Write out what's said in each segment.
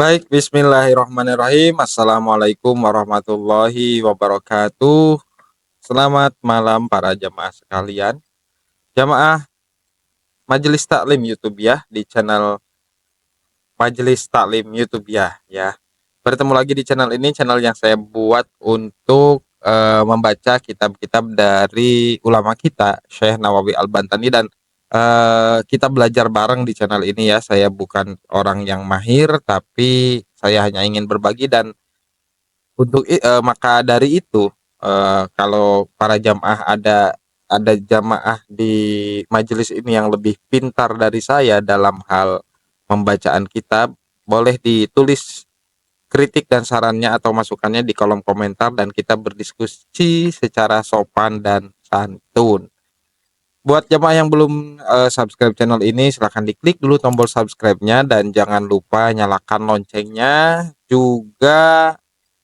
Baik, bismillahirrahmanirrahim. Assalamualaikum warahmatullahi wabarakatuh. Selamat malam para jamaah sekalian. Jamaah Majelis Taklim YouTube ya, di channel Majelis Taklim YouTube ya. Bertemu lagi di channel ini, channel yang saya buat untuk membaca kitab-kitab dari ulama kita, Syekh Nawawi Al-Bantani, dan kita belajar bareng di channel ini ya. Saya bukan orang yang mahir, tapi saya hanya ingin berbagi. Dan maka dari itu, kalau para jamaah ada jamaah di majelis ini yang lebih pintar dari saya dalam hal pembacaan kitab, boleh ditulis kritik dan sarannya atau masukannya di kolom komentar dan kita berdiskusi secara sopan dan santun. Buat jamaah yang belum subscribe channel ini, silahkan diklik dulu tombol subscribe-nya dan jangan lupa nyalakan loncengnya, juga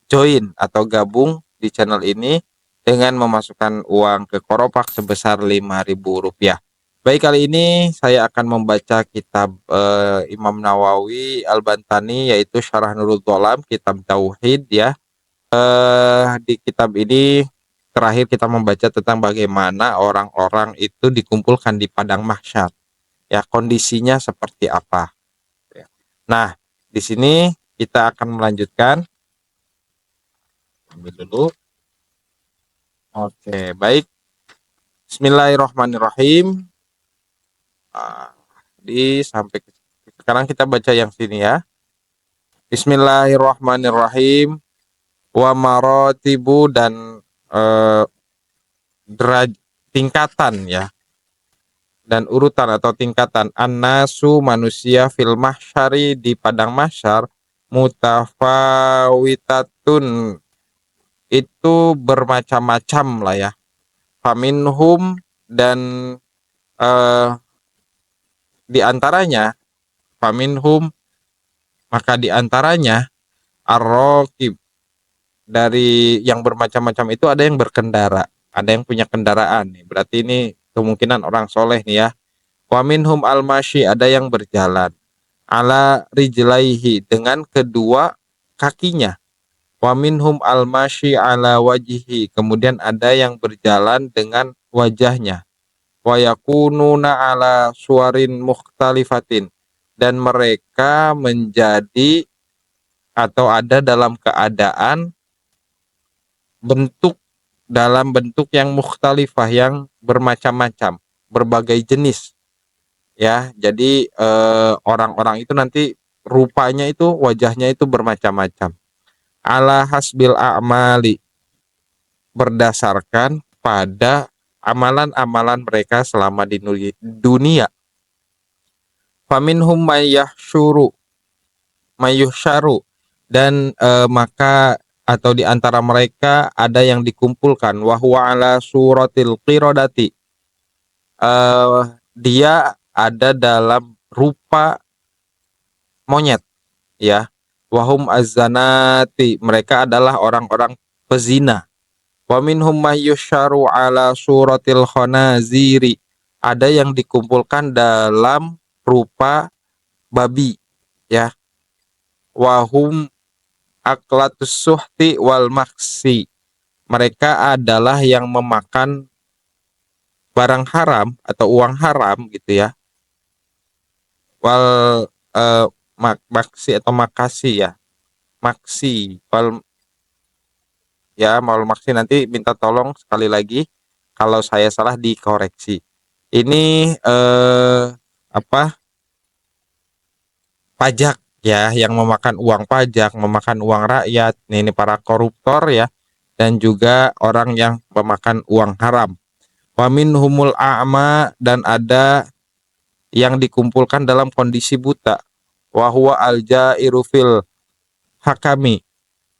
join atau gabung di channel ini dengan memasukkan uang ke Koropak sebesar Rp5.000. Baik, kali ini saya akan membaca kitab Imam Nawawi Al-Bantani, yaitu Syarah Nurul Dholam, kitab Tauhid ya. Di kitab ini terakhir kita membaca tentang bagaimana orang-orang itu dikumpulkan di padang mahsyar. Ya, kondisinya seperti apa. Nah, di sini kita akan melanjutkan. Ambil dulu. Oke, baik. Bismillahirrahmanirrahim. Sampai sekarang kita baca yang sini ya. Bismillahirrahmanirrahim. Wa marotibu, dan tingkatan ya, dan urutan atau tingkatan annasu, manusia, fil mahsyari, di padang mahsyar, mutafawitatun, itu bermacam-macam lah ya. Faminhum, dan di antaranya, faminhum, maka di antaranya, ar-raqib, dari yang bermacam-macam itu ada yang berkendara, ada yang punya kendaraan nih. Berarti ini kemungkinan orang soleh nih ya. Wa minhum al-masyi, ada yang berjalan, ala rijlaihi, dengan kedua kakinya. Wa minhum al-masyi ala wajihi, kemudian ada yang berjalan dengan wajahnya. Wa yakununa ala suwarin mukhtalifatin, dan mereka menjadi atau ada dalam keadaan dalam bentuk yang mukhtalifah, yang bermacam-macam, berbagai jenis ya. Jadi orang-orang itu nanti rupanya itu, wajahnya itu bermacam-macam. Ala hasbil a'mali, berdasarkan pada amalan-amalan mereka selama di dunia. Faminhum mayyuhsyaru, dan maka atau di antara mereka ada yang dikumpulkan, wahwa ala suratil qiradati, dia ada dalam rupa monyet ya. Wahum azzanati, mereka adalah orang-orang pezina. Wa minhum mayyusharu ala suratil khanaziri, ada yang dikumpulkan dalam rupa babi ya. Wahum aklatus suhti wal maksi, mereka adalah yang memakan barang haram atau uang haram gitu ya. Wal maksi atau makasi ya, maksi wal ya, mal maksi, nanti minta tolong sekali lagi kalau saya salah dikoreksi. Ini pajak ya, yang memakan uang pajak, memakan uang rakyat. Ini para koruptor ya, dan juga orang yang memakan uang haram. Wa minhumul a'ma, dan ada yang dikumpulkan dalam kondisi buta. Wa huwa al-jairu fil hakami,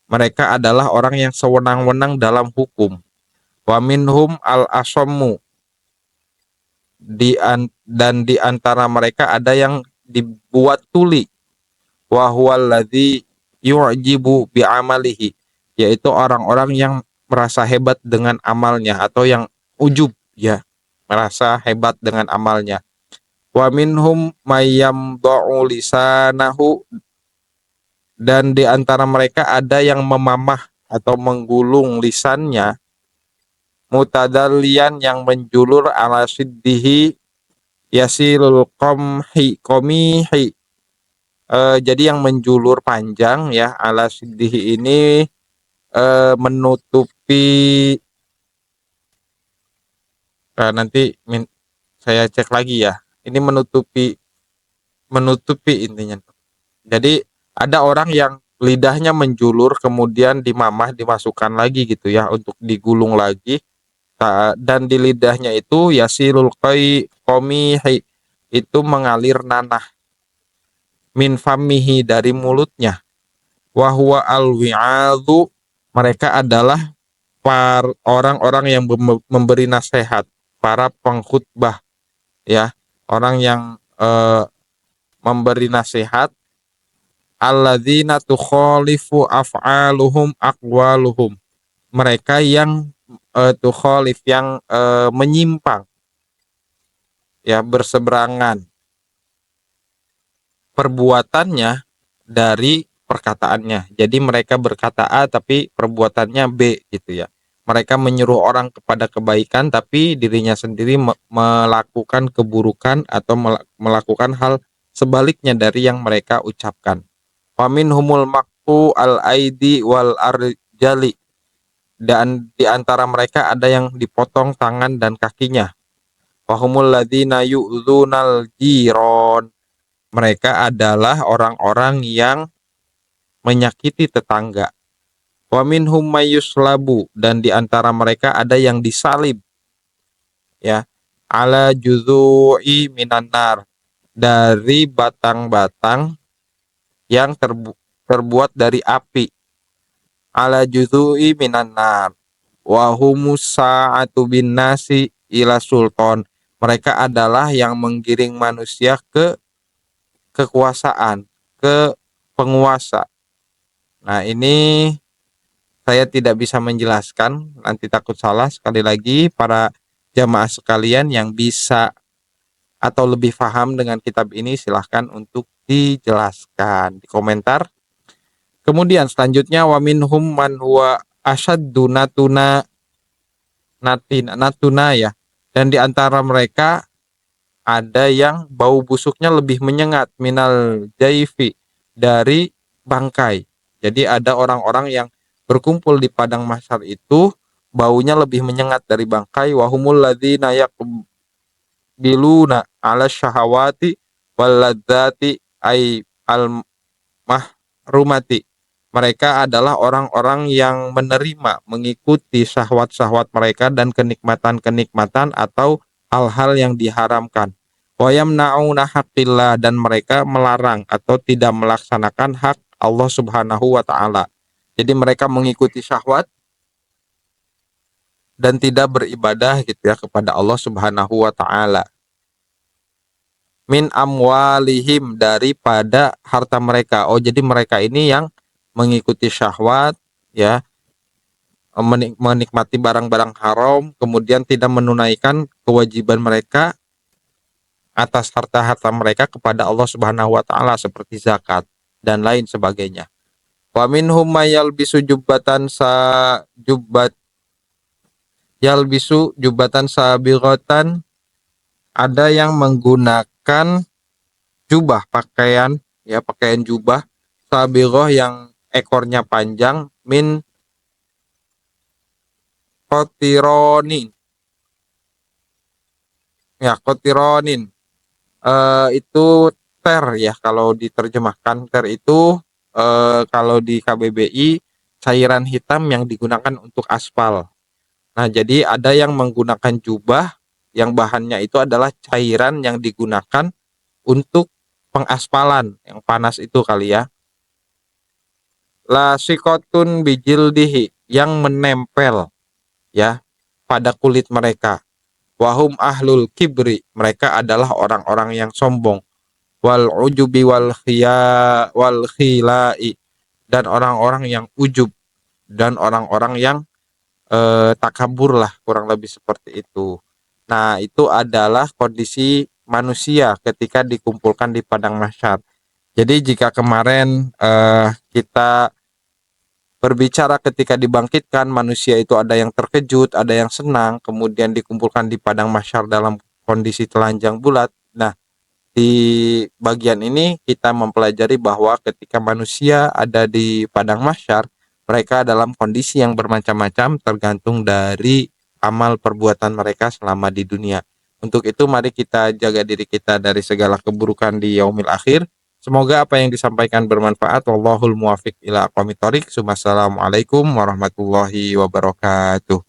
mereka adalah orang yang sewenang-wenang dalam hukum. Wa minhum al-asammu, dan di antara mereka ada yang dibuat tuli. Wa huwal ladzi yu'jibu bi'amalihi, yaitu orang-orang yang merasa hebat dengan amalnya, atau yang ujub ya, merasa hebat dengan amalnya. Wa minhum mayyamda'u lisanahu, dan di antara mereka ada yang memamah atau menggulung lisannya, mutadallian yang menjulur ala siddihi yasilul komihi. Jadi yang menjulur panjang ya, ala siddihi ini menutupi, nanti saya cek lagi ya. Ini menutupi intinya. Jadi ada orang yang lidahnya menjulur kemudian dimamah dimasukkan lagi gitu ya untuk digulung lagi. Dan di lidahnya itu yasilul komihi, itu mengalir nanah, min famihi, dari mulutnya, wahwa al-wi'adhu, mereka adalah orang-orang yang memberi nasihat, para pengkhutbah ya, orang yang memberi nasihat, alladzina tukhalifu af'aluhum aqwaluhum, mereka yang tukhalif, yang menyimpang ya, berseberangan perbuatannya dari perkataannya. Jadi mereka berkata A tapi perbuatannya B gitu ya. Mereka menyuruh orang kepada kebaikan tapi dirinya sendiri melakukan keburukan atau melakukan hal sebaliknya dari yang mereka ucapkan. Wamin humul maktu al aidi wal arjali, dan di antara mereka ada yang dipotong tangan dan kakinya. Wahumul ladzina yu'dzunal jiron, mereka adalah orang-orang yang menyakiti tetangga. Wa minhum mayyuslabu, dan di antara mereka ada yang disalib ya, ala juzu'i minan nar, dari batang-batang yang terbuat dari api, ala juzu'i minan nar, wa humus sa'atu bin nasi ila sultan, mereka adalah yang menggiring manusia ke kekuasaan, ke penguasa. Nah, ini saya tidak bisa menjelaskan, nanti takut salah. Sekali lagi, para jamaah sekalian yang bisa atau lebih paham dengan kitab ini, silahkan untuk dijelaskan di komentar. Kemudian selanjutnya, wa minhum man huwa asyaddu natuna ya. Dan di antara mereka ada yang bau busuknya lebih menyengat, minal jaifi, dari bangkai. Jadi ada orang-orang yang berkumpul di padang mahsyar itu baunya lebih menyengat dari bangkai. Wahumul ladzina yaqbiluna ala syahawati wal ladzati ay al mahrumati, mereka adalah orang-orang yang menerima, mengikuti syahwat-syahwat mereka dan kenikmatan-kenikmatan atau hal-hal yang diharamkan. Wa yamna'una haqqillah, dan mereka melarang atau tidak melaksanakan hak Allah Subhanahu wa taala. Jadi mereka mengikuti syahwat dan tidak beribadah gitu ya kepada Allah Subhanahu wa taala. Min amwalihim, daripada harta mereka. Oh, jadi mereka ini yang mengikuti syahwat ya, menikmati barang-barang haram, kemudian tidak menunaikan kewajiban mereka atas harta-harta mereka kepada Allah Subhanahu wa taala seperti zakat dan lain sebagainya. Wa minhum mayalbisu jubatan sabighatan, ada yang menggunakan jubah, pakaian ya, pakaian jubah sabighah yang ekornya panjang, min kotironin ya, kotironin, itu ter ya, kalau diterjemahkan ter itu kalau di KBBI cairan hitam yang digunakan untuk aspal. Nah, jadi ada yang menggunakan jubah yang bahannya itu adalah cairan yang digunakan untuk pengaspalan yang panas itu kali ya. La sikotun bijildihi, yang menempel ya pada kulit mereka. Wahum ahlul kibri, mereka adalah orang-orang yang sombong. Wal ujubi wal khilai, dan orang-orang yang ujub, dan orang-orang yang takabur lah, kurang lebih seperti itu. Nah, itu adalah kondisi manusia ketika dikumpulkan di padang mahsyar. Jadi jika kemarin kita berbicara ketika dibangkitkan, manusia itu ada yang terkejut, ada yang senang, kemudian dikumpulkan di padang mahsyar dalam kondisi telanjang bulat. Nah, di bagian ini kita mempelajari bahwa ketika manusia ada di padang mahsyar, mereka dalam kondisi yang bermacam-macam tergantung dari amal perbuatan mereka selama di dunia. Untuk itu mari kita jaga diri kita dari segala keburukan di yaumil akhir. Semoga apa yang disampaikan bermanfaat. Wallahul muwafiq ila aqwamit thoriq. Wassalamualaikum warahmatullahi wabarakatuh.